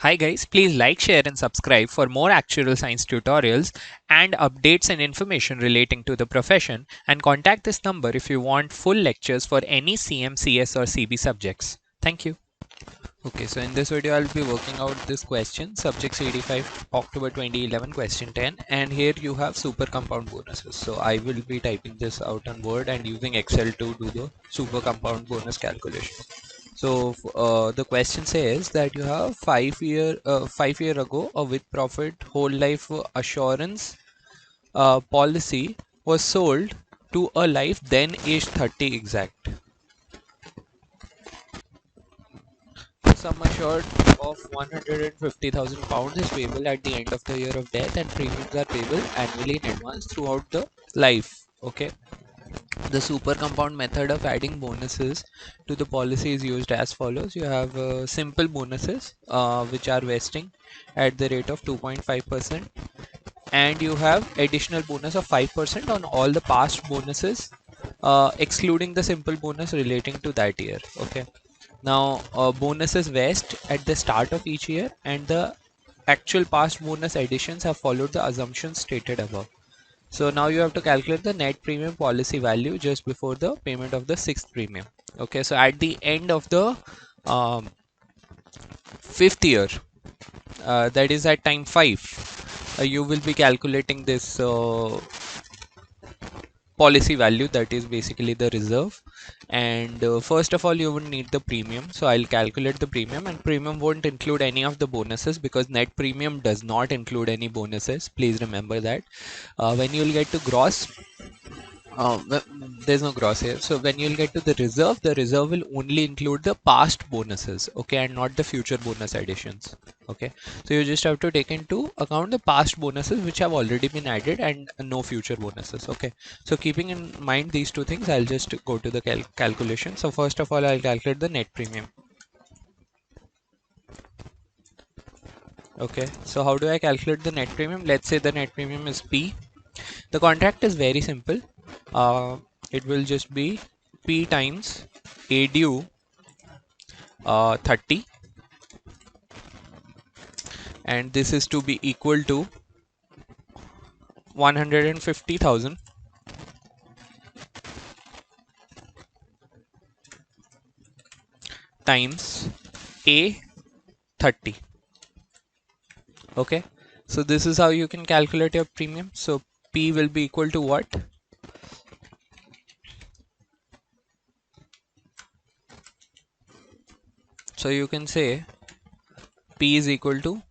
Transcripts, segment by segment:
Hi guys, please like, share and subscribe for more actual science tutorials and updates and information relating to the profession, and contact this number if you want full lectures for any CM, CS or CB subjects. Thank you. Okay, so in this video I'll be working out this question, subject CD5 October 2011 question 10, and here you have super compound bonuses. So I will be typing this out on Word and using Excel to do the super compound bonus calculation. So the question says that you have 5 year ago a with profit whole life assurance policy was sold to a life then age 30 exact. Sum assured of £150,000 is payable at the end of the year of death, and premiums are payable annually in advance throughout the life. Okay. The super compound method of adding bonuses to the policy is used as follows. You have simple bonuses which are vesting at the rate of 2.5%, and you have additional bonus of 5% on all the past bonuses excluding the simple bonus relating to that year. Okay. Now bonuses vest at the start of each year, and the actual past bonus additions have followed the assumptions stated above. So now you have to calculate the net premium policy value just before the payment of the sixth premium. Okay, so at the end of the um, fifth year, that is at time 5, you will be calculating this policy value, that is basically the reserve. And first of all you would need the premium, so I'll calculate the premium, and premium won't include any of the bonuses because net premium does not include any bonuses. Please remember that. When you'll get to gross, there's no gross here. So when you'll get to the reserve will only include the past bonuses, okay, and not the future bonus additions. Okay, so you just have to take into account the past bonuses which have already been added and no future bonuses. Okay, so keeping in mind these two things, I'll just go to the calculation. So first of all I'll calculate the net premium. Okay, so how do I calculate the net premium? Let's say the net premium is P. The contract is very simple. uh, it will just be P times A due 30, and this is to be equal to 150,000 times A 30. Okay, so this is how you can calculate your premium. So P will be equal to what? So you can say P is equal to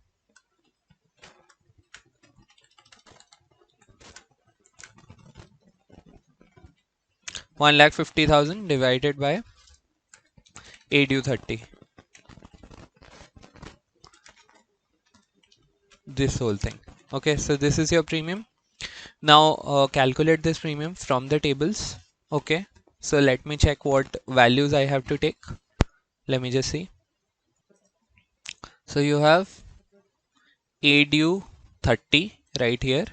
1,50,000 divided by A due 30. This whole thing. Okay, so this is your premium. Now calculate this premium from the tables. Okay, so let me check what values I have to take. Let me just see. So you have A due 30 right here,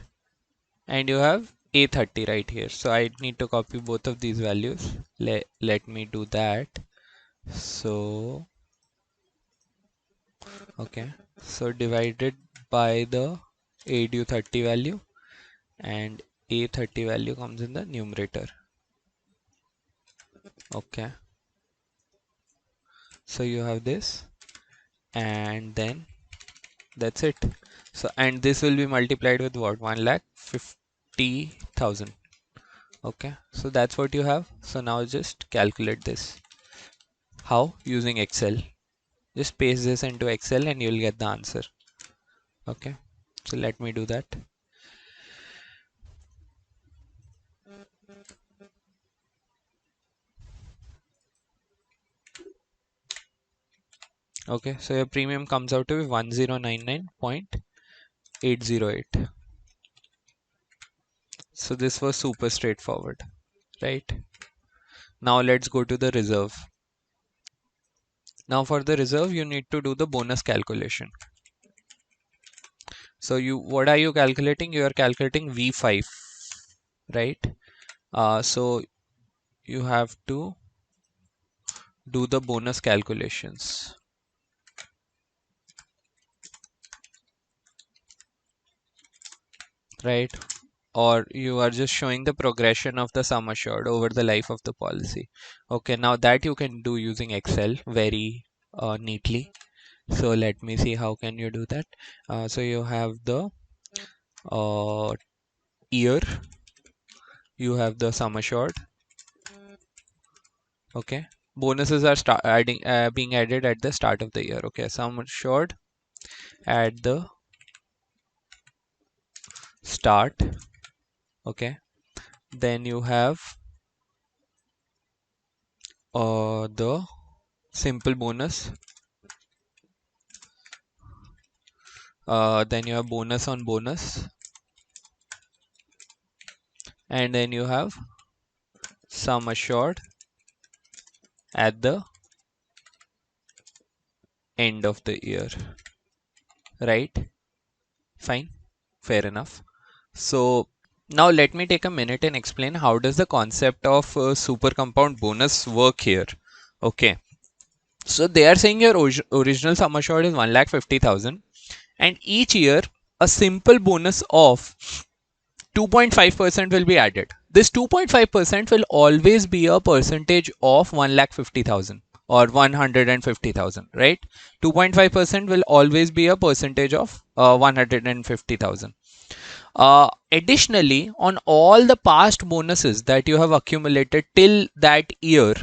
and you have A30 right here. So I need to copy both of these values. Let me do that. So okay, so divided by the A due 30 value, and A30 value comes in the numerator. Okay, so you have this, and then that's it. So and this will be multiplied with what? 1,50,000. Okay, so that's what you have. So now just calculate this. How? Using Excel. Just paste this into Excel and you'll get the answer. Okay, so let me do that. Okay, so your premium comes out to be 1099.808. So this was super straightforward, right? Now let's go to the reserve. Now for the reserve you need to do the bonus calculation. So what are you calculating? You are calculating V5, right? So you have to do the bonus calculations. right? Or you are just showing the progression of the sum assured over the life of the policy. Okay, now that you can do using Excel very neatly. So let me see how can you do that. So you have the uh, year, you have the sum assured. Okay, bonuses are being added at the start of the year. Okay, sum assured at the start. Okay, then you have the simple bonus. Then you have bonus on bonus, and then you have sum assured at the end of the year, right? Fine, fair enough. So now let me take a minute and explain how does the concept of super compound bonus work here. Okay, so they are saying your original sum assured is 1,50,000, and each year a simple bonus of 2.5% will be added. This 2.5% will always be a percentage of 1,50,000 or 150,000, right? 2.5% will always be a percentage of 150,000. Additionally, on all the past bonuses that you have accumulated till that year,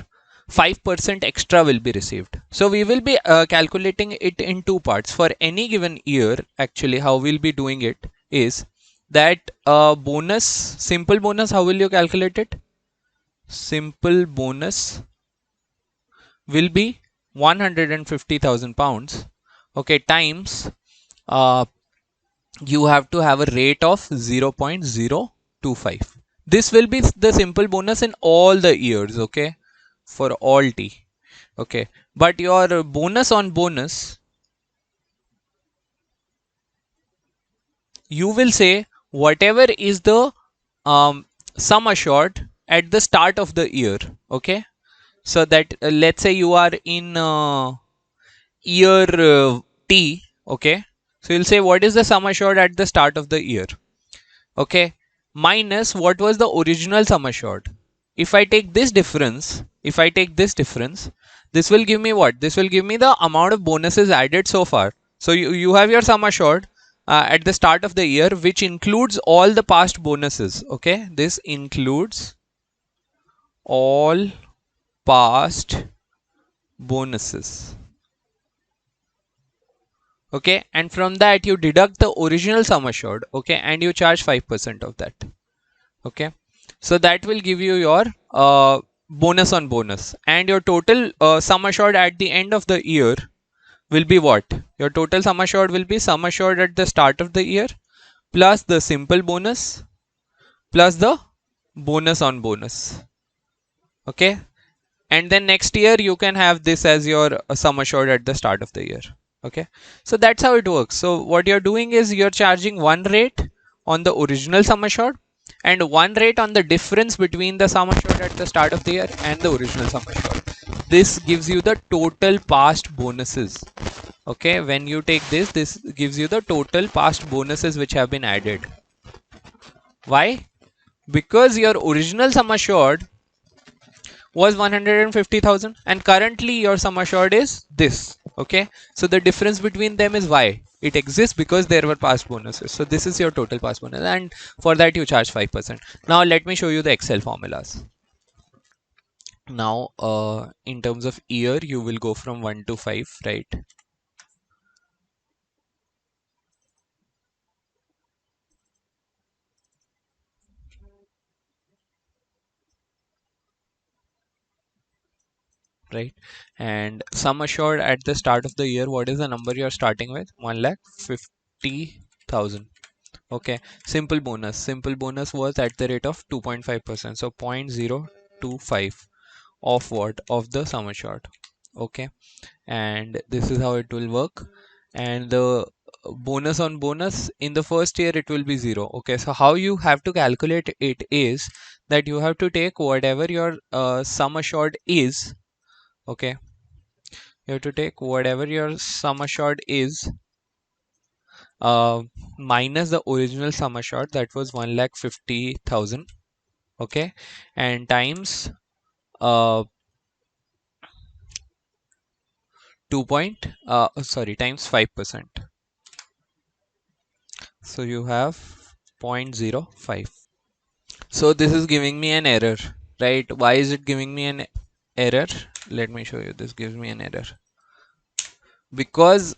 5% extra will be received. So we will be calculating it in two parts. For any given year, actually, how we'll be doing it is that bonus, simple bonus, how will you calculate it? Simple bonus will be 150,000 pounds, okay, times uh, you have to have a rate of 0.025. This will be the simple bonus in all the years, okay, for all t. Okay, but your bonus on bonus, you will say whatever is the sum assured at the start of the year. Okay, so that let's say you are in year t. Okay, so you'll say what is the sum assured at the start of the year. Okay, minus what was the original sum assured. If I take this difference, this will give me what? This will give me the amount of bonuses added so far. So you have your sum assured at the start of the year, which includes all the past bonuses. Okay, this includes all past bonuses. Okay, and from that you deduct the original sum assured. Okay, and you charge 5% of that. Okay, so that will give you your bonus on bonus, and your total sum assured at the end of the year will be what? Your total sum assured will be sum assured at the start of the year plus the simple bonus plus the bonus on bonus. Okay, and then next year you can have this as your sum assured at the start of the year. Okay, so that's how it works. So what you're doing is you're charging one rate on the original sum assured and one rate on the difference between the sum assured at the start of the year and the original sum assured. This gives you the total past bonuses. Okay, when you take this gives you the total past bonuses which have been added. Why? Because your original sum assured was 150,000 and currently your sum assured is this. Okay, so the difference between them is why it exists, because there were past bonuses. So this is your total past bonus, and for that you charge 5%. Now let me show you the Excel formulas. Now in terms of year, you will go from 1 to 5, right? Right, and sum assured at the start of the year, what is the number you're starting with? 1,50,000. Okay, simple bonus was at the rate of 2.5%, so 0.025 of what? Of the sum assured. Okay, and this is how it will work. And the bonus on bonus in the first year, it will be 0. Okay, so how you have to calculate it is that you have to take whatever your sum assured is. Okay, you have to take whatever your sum assured is uh, minus the original sum assured, that was 1,50,000. Okay, and times 5%. So you have 0.05. So this is giving me an error, right? Why is it giving me an error? Let me show you. This gives me an error because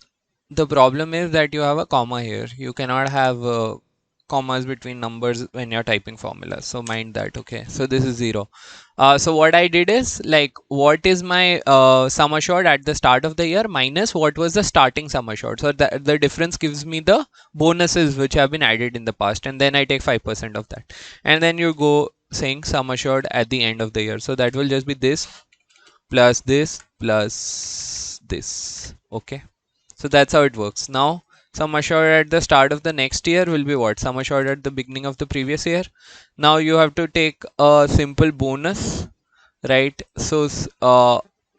the problem is that you have a comma here. You cannot have commas between numbers when you're typing formulas. So mind that. Okay. So this is 0. So what I did is, like, what is my sum assured at the start of the year minus what was the starting sum assured. So the difference gives me the bonuses which have been added in the past, and then I take 5% of that, and then you go saying sum assured at the end of the year. So that will just be this plus this plus this. Okay. So that's how it works. Now, sum assured at the start of the next year will be what? Sum assured at the beginning of the previous year. Now you have to take a simple bonus, right? So,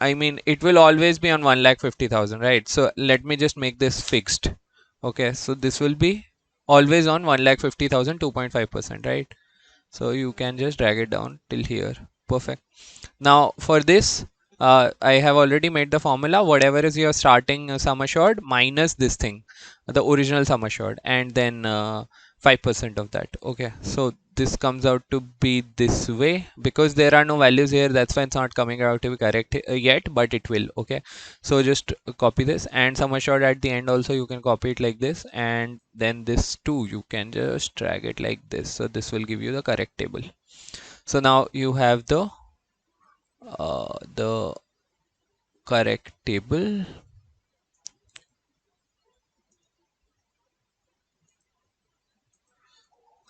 I mean, it will always be on 1,50,000, right? So let me just make this fixed. Okay, so this will be always on 1,50,000, 2.5%, right? So you can just drag it down till here. Perfect. Now for this, I have already made the formula. Whatever is your starting sum assured minus this thing, the original sum assured, and then 5% of that. Okay, so this comes out to be this way. Because there are no values here, that's why it's not coming out to be correct yet, but it will. Okay, so just copy this, and sum assured at the end also you can copy it like this, and then this too you can just drag it like this. So this will give you the correct table. So now you have the correct table.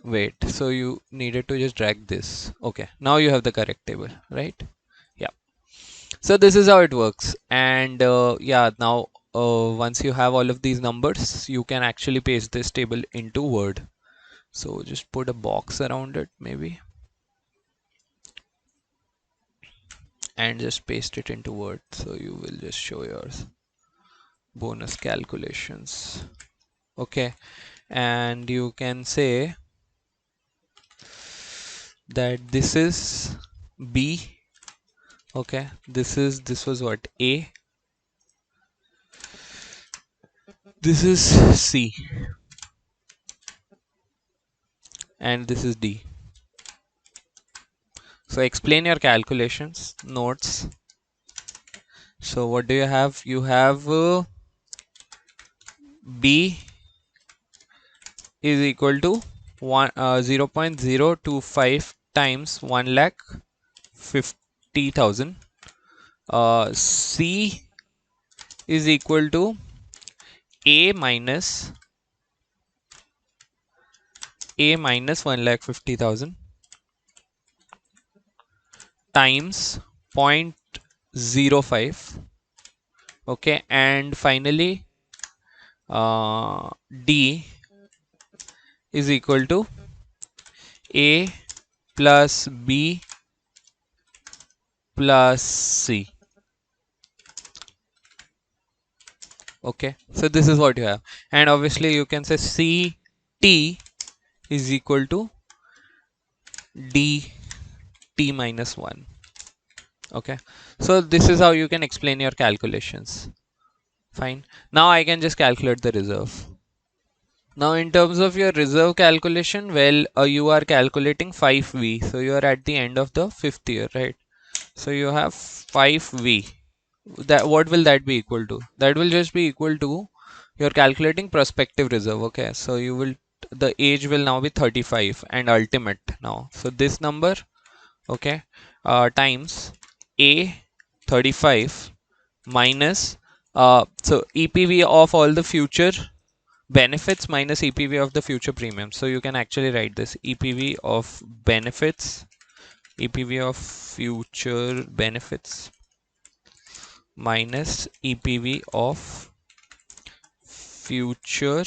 Wait, so you needed to just drag this. Okay, now you have the correct table, right? Yeah. So this is how it works. And yeah, now once you have all of these numbers, you can actually paste this table into Word. So just put a box around it maybe, and just paste it into Word. So you will just show your bonus calculations. Okay, and you can say that this is B. Okay, this was what? A. This is C, and this is D. So explain your calculations, notes. So what do you have? You have B is equal to 0.025 times 1,50,000. C is equal to A minus 1,50,000 times 0.05. Okay, and finally D is equal to A plus B plus C. Okay, so this is what you have, and obviously you can say CT is equal to DT minus 1. Okay, so this is how you can explain your calculations. Fine. Now I can just calculate the reserve. Now in terms of your reserve calculation, well, you are calculating 5V. So you are at the end of the 5th year, right? So you have 5V. That, what will that be equal to? That will just be equal to, you're calculating prospective reserve. Okay, so you will, the age will now be 35 and ultimate now. So this number, okay, times A 35 minus so EPV of all the future benefits minus EPV of the future premiums. So you can actually write this EPV of benefits, EPV of future benefits minus EPV of future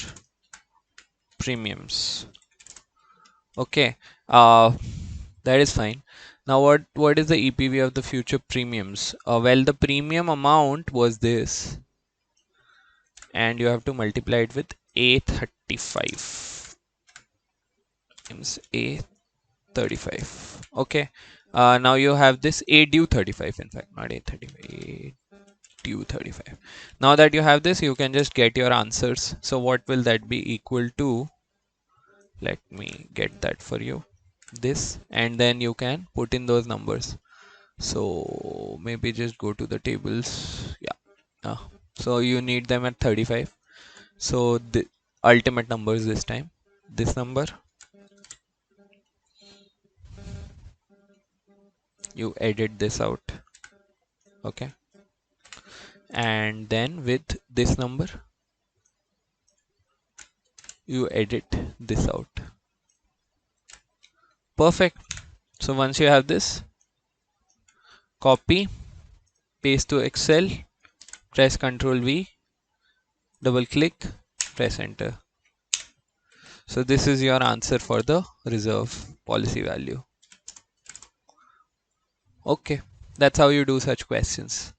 premiums. Okay, that is fine. Now what is the EPV of the future premiums? Well, the premium amount was this, and you have to multiply it with A35 times A35. Okay. Now you have this A due 35, in fact, not A35, A due 35. Now that you have this, you can just get your answers. So what will that be equal to? Let me get that for you. This, and then you can put in those numbers. So maybe just go to the tables. Yeah. So you need them at 35. So the ultimate numbers this time. This number, you edit this out. Okay. And then with this number, you edit this out. Perfect. So once you have this, copy, paste to Excel, press Ctrl V, double click, press enter. So this is your answer for the reserve policy value. Okay, that's how you do such questions.